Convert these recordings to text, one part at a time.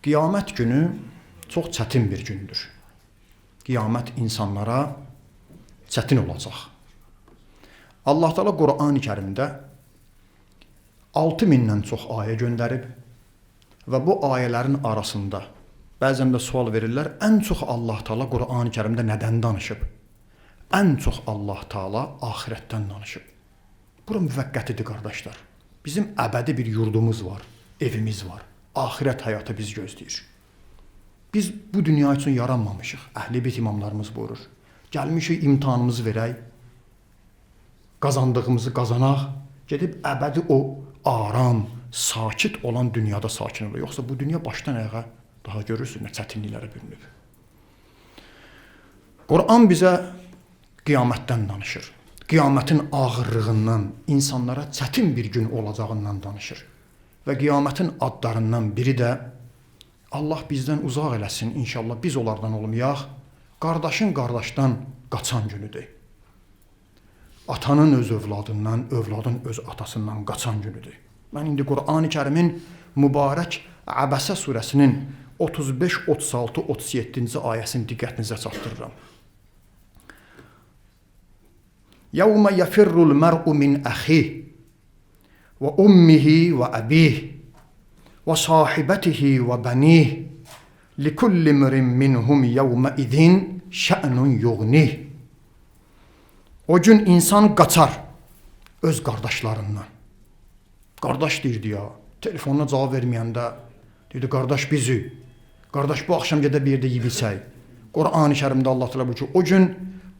Qiyamət günü çox çətin bir gündür. Qiyamət insanlara çətin olacaq. Allah Teala Qur'an-ı Kərimdə 6000-dən çox ayə göndərib və bu ayələrin arasında bəzən də sual verirlər, ən çox Allah Teala Qur'an-ı Kərimdə nədən danışıb? Ən çox Allah Teala axirətdən danışıb. Bura müvəqqətidir qardaşlar. Bizim əbədi bir yurdumuz var, evimiz var. Axirət həyatı biz gözləyir. Biz bu dünya üçün yaranmamışıq. Əhl-i-beyt imamlarımız buyurur. Gəlmişik imtahanımızı verək, qazandığımızı qazanaq, gedib əbədi o aram, sakit olan dünyada sakin olur. Yoxsa bu dünya başdan ayağa daha görürsün nə çətinliklərə bürünüb. Qur'an bizə qiyamətdən danışır. Qiyamətin ağırlığından, insanlara çətin bir gün olacağından danışır. Və qiyamətin adlarından biri də Allah bizdən uzaq eləsin, inşallah biz onlardan olmayaq, qardaşın qardaşdan qaçan günüdür. Atanın öz övladından, övladın öz atasından qaçan günüdür. Mən indi Qur'an-ı Kərimin mübarək Əbəsə surəsinin 35, 36, 37-ci ayəsini diqqətinizə çatdırıram. Yəvmə yəfirrul mər'u min əxih və ummihi və əbih və sahibətihi və bənih likulli mrin minhum yəvmə idin şə'nun yuğnih. O gün insan qaçar öz qardaşlarından. Qardaş deyirdi ya, telefonuna cavab verməyəndə deyirdi, qardaş bizi, qardaş bu axşam gedə bir yerdə yeyib içək. Qur'an-ı Kərimdə Allah təala buyurur ki, o gün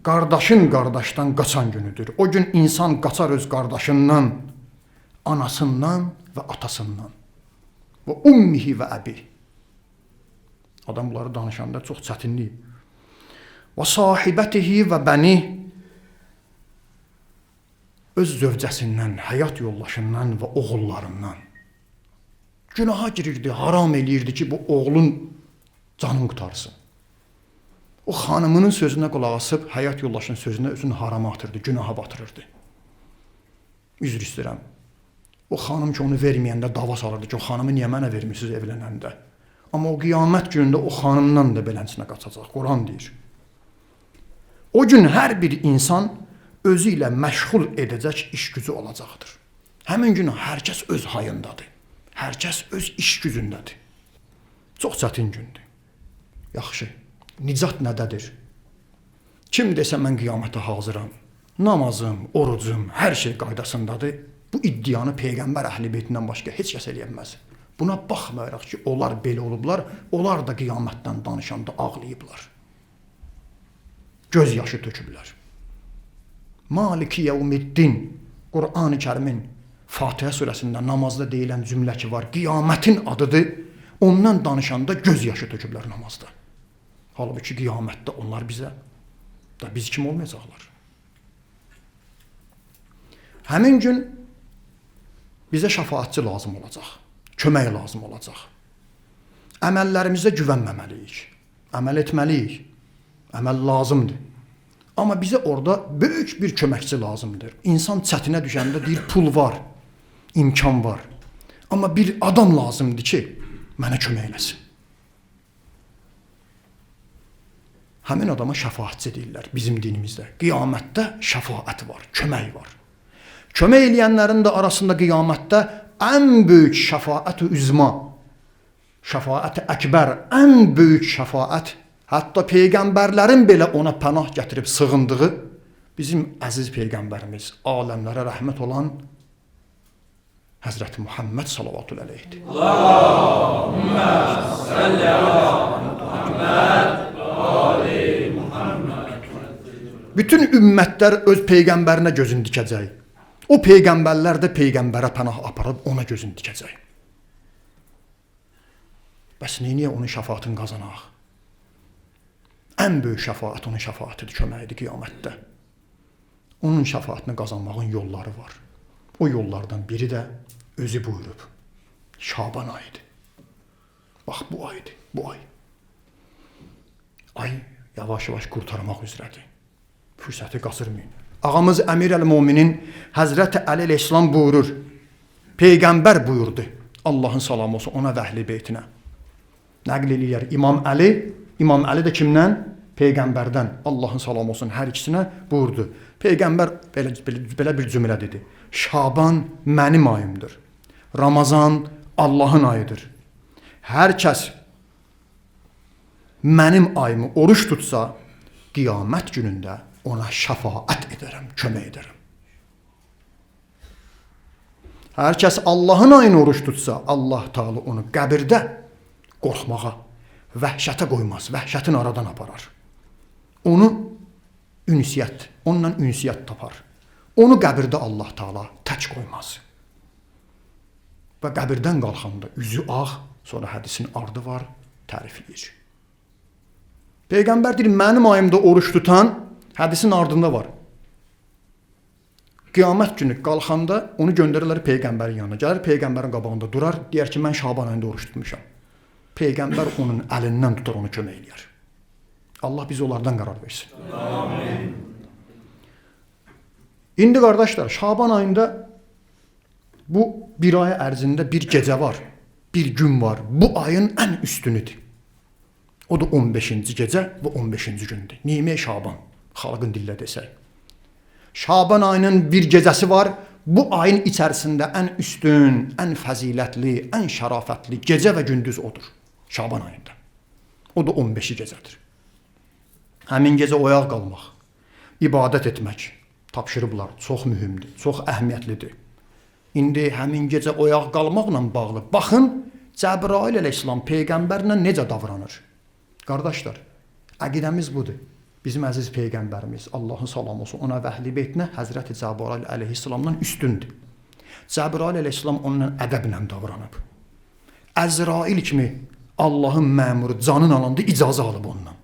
qardaşın qardaşdan qaçan günüdür. O gün insan qaçar öz qardaşından, anasından və atasından. Və ummihi və əbi. Adam bunları danışanda çox çətinlik. Və sahibətihi və bəni. Öz zövcəsindən, həyat yoldaşından və oğullarından. Günaha girirdi, haram eləyirdi ki, bu oğlun canını qutarsın. O xanımının sözünə qulaq asıb, həyat yoldaşının sözünə özünü harama atırdı, günaha batırırdı. Üzr istəyirəm. O xanım ki, onu verməyəndə dava salırdı ki, o xanımı niyə mənə vermişsiniz evlənəndə? Amma o qiyamət günündə o xanımdan da beləsinə qaçacaq. Quran deyir. O gün hər bir insan özü ilə məşğul edəcək iş gücü olacaqdır. Həmin gün hər kəs öz hayındadır. Hər kəs öz iş gücündədir. Çox çətin gündür. Yaxşı, nicat nədədir? Kim desə mən qiyamətə hazıram, namazım, orucum, hər şey qaydasındadır. Bu iddianı Peyğəmbər əhl-i-beytindən başqa heç kəs eləyə bilməz. Buna baxmayaraq ki, onlar belə olublar, onlar da qiyamətdən danışanda ağlayıblar. Göz yaşı töküblər. Maliki yevmiddin, Qur'an-ı Kərimin Fatihə surəsində namazda deyilən cümlə ki var, qiyamətin adıdır, ondan danışanda göz yaşı töküblər namazda. Halbuki qiyamətdə onlar bizə, da biz kim olmayacaqlar? Həmin gün bizə şəfaatçı lazım olacaq, kömək lazım olacaq. Əməllərimizə güvənməməliyik, əməl etməliyik, əməl lazımdır. Amma bizə orada böyük bir köməkçi lazımdır. İnsan çətinə düşəndə deyir, pul var, imkan var. Amma bir adam lazımdır ki, mənə kömək eləsin. Həmin adama şəfaatçı deyirlər bizim dinimizdə. Qiyamətdə şəfaət var, kömək var. Kömək eləyənlərin də arasında qiyamətdə ən böyük şəfaət-ü üzma, şəfaət-i əkbər, ən böyük şəfaət, hətta Peyğəmbərlərin belə ona pənah gətirib sığındığı bizim əziz Peyğəmbərimiz, aləmlərə rəhmət olan Həzrəti Muhammed sallallahu aleyhidir. Allahümmə salli ala Muhammed ali Muhammed. Bütün ümmətlər öz Peyğəmbərinə gözünü dikəcək. O Peyğəmbərlər də Peyğəmbərə pənah aparıb ona gözünü dikəcək. Bəs niyə onun şəfaatını qazanaq? Ən böyük şəfaat onun şəfaatidir, köməyidir qiyamətdə. Onun şəfaatini qazanmağın yolları var. O yollardan biri də özü buyurub. Şaban ayıdır. Bax bu aydır, bu ay. Ay yavaş-yavaş qurtarmaq üzrədir. Fürsəti qaçırmayın. Ağamız Əmir əl-Müminin Həzrəti Əli əleyhissalam buyurur. Peyğəmbər buyurdu. Allahın salamı olsun ona və əhl-i beytinə. Nəql eləyər İmam Əli. İmam Əli də kimdən? Peyğəmbərdən. Allahın salamı olsun hər ikisinə buyurdu. Peyğəmbər belə bir cümlə dedi. Şaban mənim ayımdır. Ramazan Allahın ayıdır. Hər kəs mənim ayımı oruç tutsa, qiyamət günündə ona şəfaət edərəm, kömək edərəm. Hər kəs Allahın ayını oruç tutsa, Allah Teala onu qəbirdə qorxmağa, vəhşətə qoymaz, vəhşətin aradan aparar. Onu onunla ünsiyyət tapar. Onu qəbirdə Allah Teala tək qoymaz. Və qəbirdən qalxanda üzü ağ, sonra hədisin ardı var, tərifləyir. Peyğəmbər deyir, mənim ayımda oruç tutan, hədisin ardında var. Qiyamət günü qalxanda onu göndərirlər Peyğəmbərin yanına. Gəlir Peyğəmbərin qabağında durar, deyər ki, mən Şaban ayında oruç tutmuşam. Peyğəmbər onun əlindən tutar, onu kömək eləyər. Allah bizi onlardan qərar versin. Amin. İndi qardaşlar, Şaban ayında bu bir ay ərzində bir gecə var, bir gün var. Bu ayın ən üstünüdür. O da 15-ci gecə və 15-ci gündür. Nimə Şaban, xalqın dillə desək. Şaban ayının bir gecəsi var. Bu ayın içərisində ən üstün, ən fəzilətli, ən şərafətli gecə və gündüz odur. Şaban ayında. O da 15-ci gecədir. Həmin gecə oyaq qalmaq, ibadət etmək, tapşırıblar, çox mühümdür, çox əhəmiyyətlidir. İndi həmin gecə oyaq qalmaqla bağlı, baxın, Cəbrail əleyhissalam Peyğəmbərlə necə davranır? Qardaşlar, əqidəmiz budur. Bizim əziz Peyğəmbərimiz, Allahın salamı olsun, ona vəhli beytinə Həzrəti Cəbrail əleyhissalamdan üstündür. Cəbrail əleyhissalam onunla ədəblə davranıb. Əzrail kimi Allahın məmuru canın alanda icazə alıb ondan.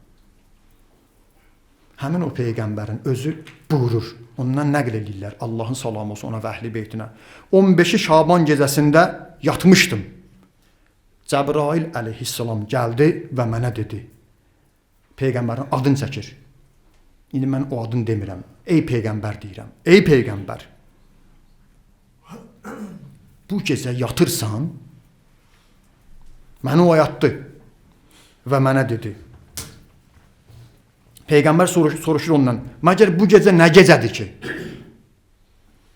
Həmin o Peyğəmbərin özü buyurur, ondan nəql edirlər, Allahın salamı olsun ona vəhli beytinə. 15-i Şaban gecəsində yatmışdım. Cəbrail əleyhissalam gəldi və mənə dedi, Peyğəmbərin adını çəkir. İndi mən o adını demirəm, ey Peyğəmbər deyirəm, ey Peyğəmbər, bu gecə yatırsan, məni oyatdı və mənə dedi. Peyğəmbər soruşur ondan, məgər bu gecə nə gecədir ki?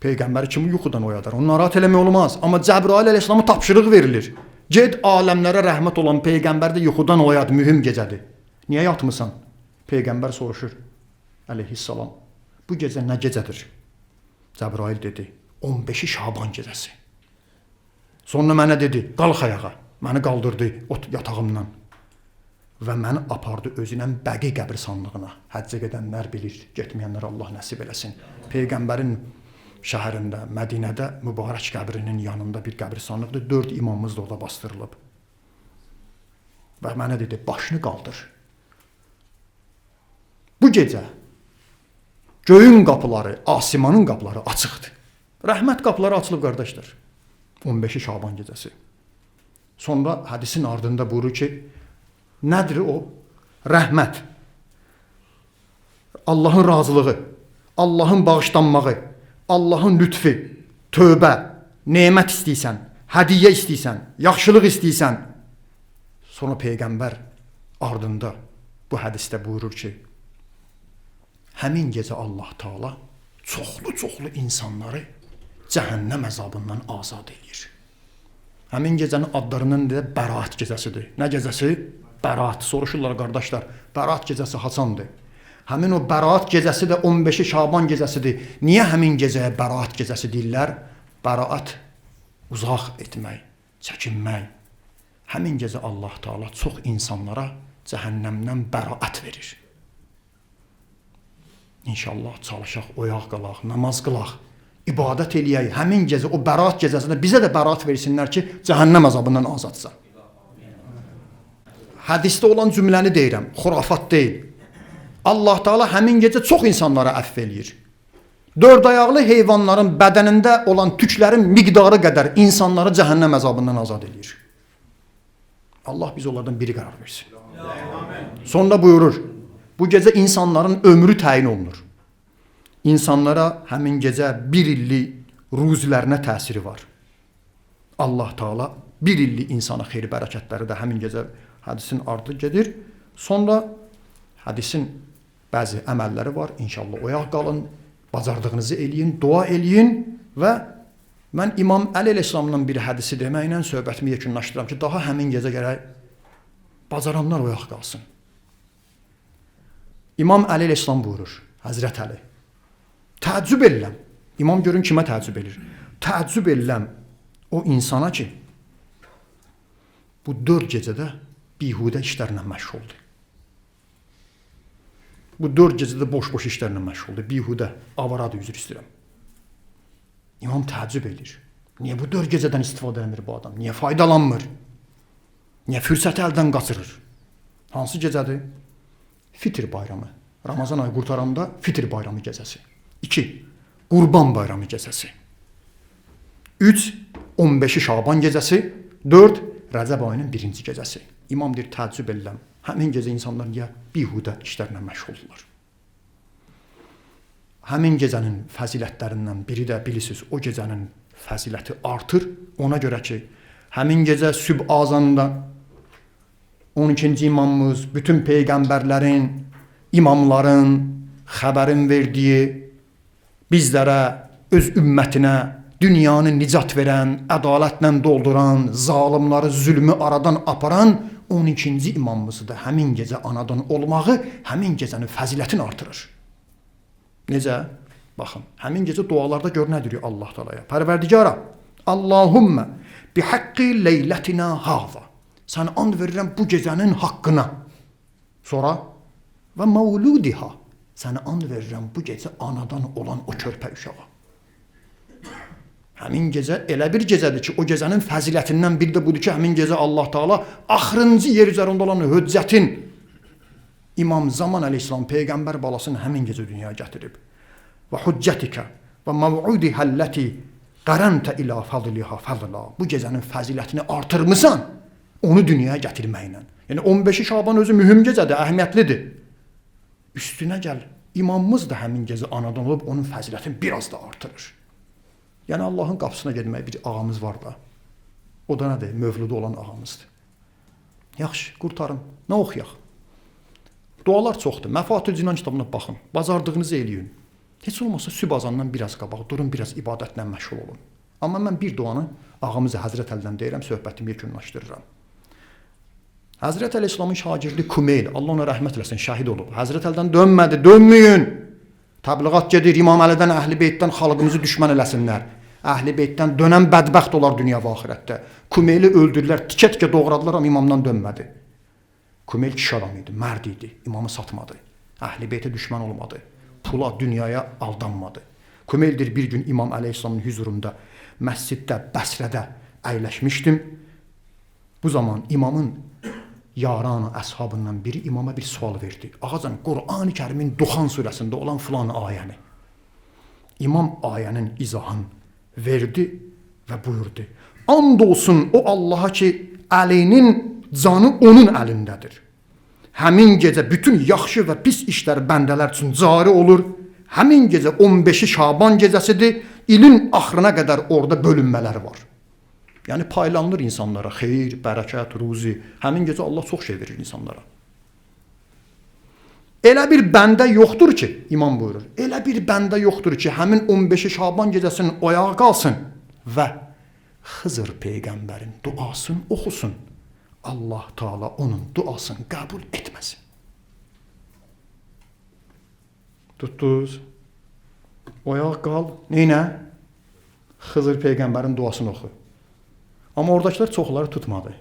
Peyğəmbəri kimi yuxudan oyadar, onu narahat eləmək olmaz. Amma Cəbrail əleyhissalama tapşırıq verilir. Ged aləmlərə rəhmət olan Peyğəmbər də yuxudan oyad, mühüm gecədir. Niyə yatmısan? Peyğəmbər soruşur, əleyhissalam, bu gecə nə gecədir? Cəbrail dedi, 15-i Şaban gecəsi. Sonra mənə dedi, qalx ayağa, məni qaldırdı yatağımdan və məni apardı özünə Bəqi qəbirstanlığına. Həccə gedənlər bilir, getməyənlər Allah nəsib eləsin. Peyğəmbərin şəhərində, Mədinədə mübarək qəbrinin yanında bir qəbirstanlıqdır, 4 imamımız da orada bastırılıb. Və mənə dedi, başını qaldır. Bu gecə göyün qapıları, asimanın qapıları açıqdır. Rəhmət qapıları açılıb, qardaşlar. 15-i Şaban gecəsi. Sonra hədisin ardında buyurur ki, nədir o? Rəhmət, Allahın razılığı, Allahın bağışlanmağı, Allahın lütfi, tövbə, nemət istəyirsən, hədiyyə istəyirsən, yaxşılıq istəyirsən. Sonra Peyğəmbər ardında bu hədisdə buyurur ki, həmin gecə Allah Teala çoxlu insanları cəhənnəm əzabından azad edir. Həmin gecənin adlarının da Bəraət gecəsidir. Nə gecəsi? Bəraət. Soruşurlar qardaşlar, Bəraət gecəsi haçandır? Həmin o Bəraət gecəsi də 15-i Şaban gecəsidir. Niyə həmin gecəyə Bəraət gecəsi deyirlər? Bəraət uzaq etmək, çəkinmək. Həmin gecə Allah Teala çox insanlara cəhənnəmdən bəraət verir. İnşallah çalışaq, oyaq qalaq, namaz qılaq, ibadət eləyək. Həmin gecə, o Bəraət gecəsində bizə də bəraət versinlər ki, cəhənnəm əzabından azadsa. Hədisdə olan cümləni deyirəm, xurafat deyil. Allah Teala həmin gecə çox insanlara əfv eləyir. 4 ayaqlı heyvanların bədənində olan tüklərin miqdarı qədər insanları cəhənnəm əzabından azad eləyir. Allah biz onlardan biri qərar versin. Sonra buyurur, bu gecə insanların ömrü təyin olunur. İnsanlara həmin gecə 1 illik ruzilərinə təsiri var. Allah Teala bir illik insana xeyir bərəkətləri də həmin gecə hədisin ardı gedir. Sonra hədisin bəzi əməlləri var. İnşallah oyaq qalın, bacardığınızı eləyin, dua eləyin və mən İmam Əli əleyhissalamdan bir hədisi deməklə söhbətimi yekunlaşdıram ki, daha həmin gecə gərək bacaranlar oyaq qalsın. İmam Əli əleyhissalam buyurur, Həzrət Əli, təəccüb edirəm. İmam görün kimə təəccüb edir? Təəccüb edirəm o insana ki, bu 4 gecədə bihudə işlərlə məşğuldur. Bu 4 gecədə boş-boş işlərlə məşğuldur. Bihudə, avaradır, üzr istəyirəm. İmam təəccüb edir. Niyə bu 4 gecədən istifadə edilmir bu adam? Niyə faydalanmır? Niyə fürsəti əldən qaçırır? Hansı gecədir? Fitr bayramı. Ramazan ayı qurtaranda Fitr bayramı gecəsi. 2. Qurban bayramı gecəsi. 3. 15-i Şaban gecəsi. 4. Rəcəb ayının 1-ci gecəsi. İmam deyir, təəccüb edirəm. Həmin gecə insanlar niyə bihudə işlərlə məşğuldurlar? Həmin gecənin fəzilətlərindən biri də bilirsiniz, o gecənin fəziləti artır. Ona görə ki, həmin gecə sübh azanında 12-ci imamımız bütün peyğəmbərlərin, imamların xəbərin verdiyi, bizlərə, öz ümmətinə dünyanı nicat verən, ədalətlə dolduran, zalimları, zülmü aradan aparan 12-ci imamımızı da həmin gecə anadan olmağı həmin gecənin fəzilətini artırır. Necə? Baxın, həmin gecə dualarda gör nə deyir Allah Taalaya. Pərverdigara, Allahumma bihaqqi leylatina hava. Sən and verirəm bu gecənin haqqına. Sonra və mavludiha. Sən and verirəm bu gecə anadan olan o körpə uşağa. Həmin gecə elə bir gecədir ki, o gecənin fəzilətindən biri də budur ki, həmin gecə Allah Taala axırıncı yer üzərində olan höccətin İmam Zaman əleyhissalam peyğəmbər balasını həmin gecə dünyaya gətirib. Və hüccətikə və mav'udihə əlləti qaranta ilə fadliha fadla. Bu gecənin fəzilətini artırmısan onu dünyaya gətirməklə. Yəni 15-i Şaban özü mühüm gecədir, əhəmiyyətlidir. Üstünə gəl, imamımız da həmin gecə anadan olub onun fəzilətini biraz da artırır. Yəni Allahın qapısına getmək bir ağamız var da. O da nədir? Mövludu olan ağamızdır. Yaxşı, qurtarım. Nə oxuyaq? Dualar çoxdur. Məfatül Cinan kitabına baxın. Bacardığınızı eləyin. Heç olmasa sübh azandan biraz qabaq durun, biraz ibadətlə məşğul olun. Amma mən bir duanı ağamız Həzrət Əlidən deyirəm, söhbətimi yekunlaşdırıram. Həzrət Əleyhisselamın şagirdi Kumeyl, Allah ona rəhmət eləsin, şəhid olub. Həzrət Əlidən dönmədi, dönməyin. Təbliğat gedir, İmam Əlidən, Əhl-i Beytdən xalqımızı düşmən eləsinlər. Əhl-i Beytdən dönən bədbəxt olar dünya və axirətdə. Kumeyli öldürdülər, tikə-tikə doğradılar, amma imamdan dönmədi. Kumeyl kişi adam idi, mərd idi, imamı satmadı. Əhl-i Beytə düşmən olmadı. Pula, dünyaya aldanmadı. Kumeyldir bir gün İmam Əleyhisselamın hüzurunda, məsciddə, Bəsrədə əyləşmişdim. Bu zaman imamın yaranı, əshabından biri imama bir sual verdi. Ağacan, Qur'an-ı Kərimin Duxan surəsində olan filan ayəni. İmam ayənin izahını verdi və buyurdu. And olsun o Allaha ki, Əlinin canı onun əlindədir. Həmin gecə bütün yaxşı və pis işlər bəndələr üçün cari olur. Həmin gecə 15-i Şaban gecəsidir. İlin axırına qədər orada bölünmələr var. Yəni paylanılır insanlara xeyir, bərəkət, ruzi. Həmin gecə Allah çox şey verir insanlara. Elə bir bəndə yoxdur ki, imam buyurur. Elə bir bəndə yoxdur ki, həmin 15-i Şaban gecəsinin oyağa qalsın və Xızır peyğəmbərin duasını oxusun. Allah Taala onun duasını qəbul etməsin. Tutdunuz. Oyağa qal. Neynə? Xızır peyğəmbərin duasını oxu. Amma oradakılar çoxları tutmadı.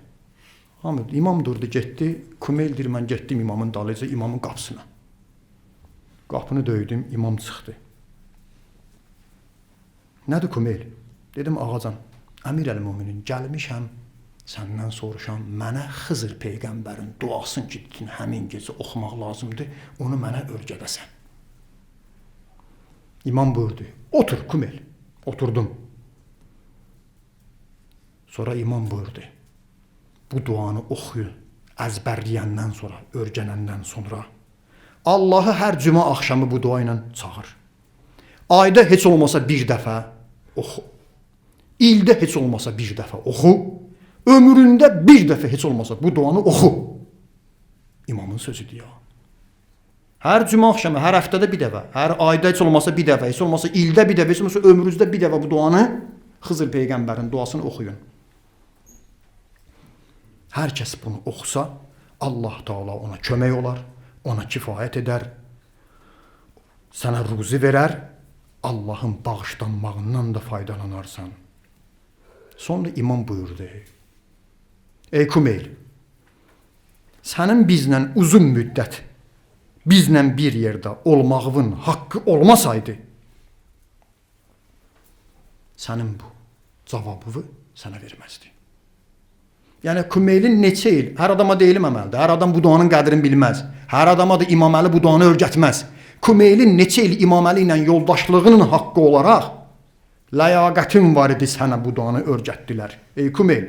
İmam durdu, getdi. Kumeyldir, mən getdim imamın dalıca, imamın qapısına. Qapını döydüm, imam çıxdı. Nədir Kumeyl? Dedim, ağacan, Əmir əl-Müminin gəlmişəm, səndən soruşam, mənə Xızır peyğəmbərin duasını gittin, həmin gecə oxumaq lazımdır, onu mənə örgədəsən. İmam buyurdu, otur Kumeyl. Oturdum. Sonra imam buyurdu, bu duanı oxuyun, əzbərləyəndən sonra, örgənəndən sonra Allahı hər cümə axşamı bu dua ilə çağır. Ayda heç olmasa bir dəfə oxu. İldə heç olmasa bir dəfə oxu. ömründə bir dəfə heç olmasa bu duanı oxu. İmamın sözüdür ya. Hər cümə axşamı, hər həftədə bir dəfə, hər ayda heç olmasa bir dəfə, heç olmasa ildə bir dəfə, heç olmasa ömrünüzdə bir dəfə bu duanı Xızır Peyğəmbərin duasını oxuyun. Hər kəs bunu oxusa, Allah Taala ona kömək olar, ona kifayət edər, sənə ruzi verər, Allahın bağışlanmağından da faydalanarsan. Sonra imam buyurdu: Ey Kumeyl, sənin bizlə uzun müddət, bizlə bir yerdə olmağın haqqı olmasaydı, sənin bu cavabını sənə verməzdi. Yəni Kumeylin neçə il, hər adama deyiləm əməldə, hər adam bu duanın qədrini bilməz, hər adama da İmam Əli bu duanı öyrətməz. Kumeylin neçə il İmam Əli ilə yoldaşlığının haqqı olaraq ləyaqətin var idi sənə bu duanı öyrətdilər. Ey Kumeyl,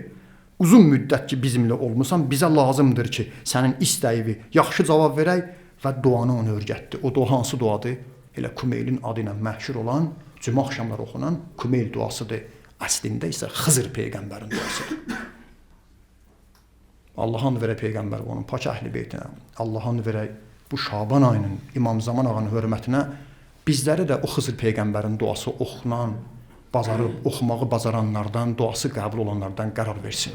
uzun müddət ki bizimlə olmusan, bizə lazımdır ki, sənin istəyini yaxşı cavab verək və duanı onu öyrətdi. O dua hansı duadır? Elə Kumeylin adı ilə məşhur olan, cümə axşamları oxunan Kumeyl duasıdır. Əslində isə Xızır Peyğəmbərin duasıdır. Allah'ın verə Peyğəmbər onun pak əhli beytinə, Allah'ın verə bu Şaban ayının İmam Zaman ağanın hörmətinə bizləri də o Xızır Peyğəmbərin duası oxunan, oxumağı bacaranlardan, duası qəbul olanlardan qərar versin.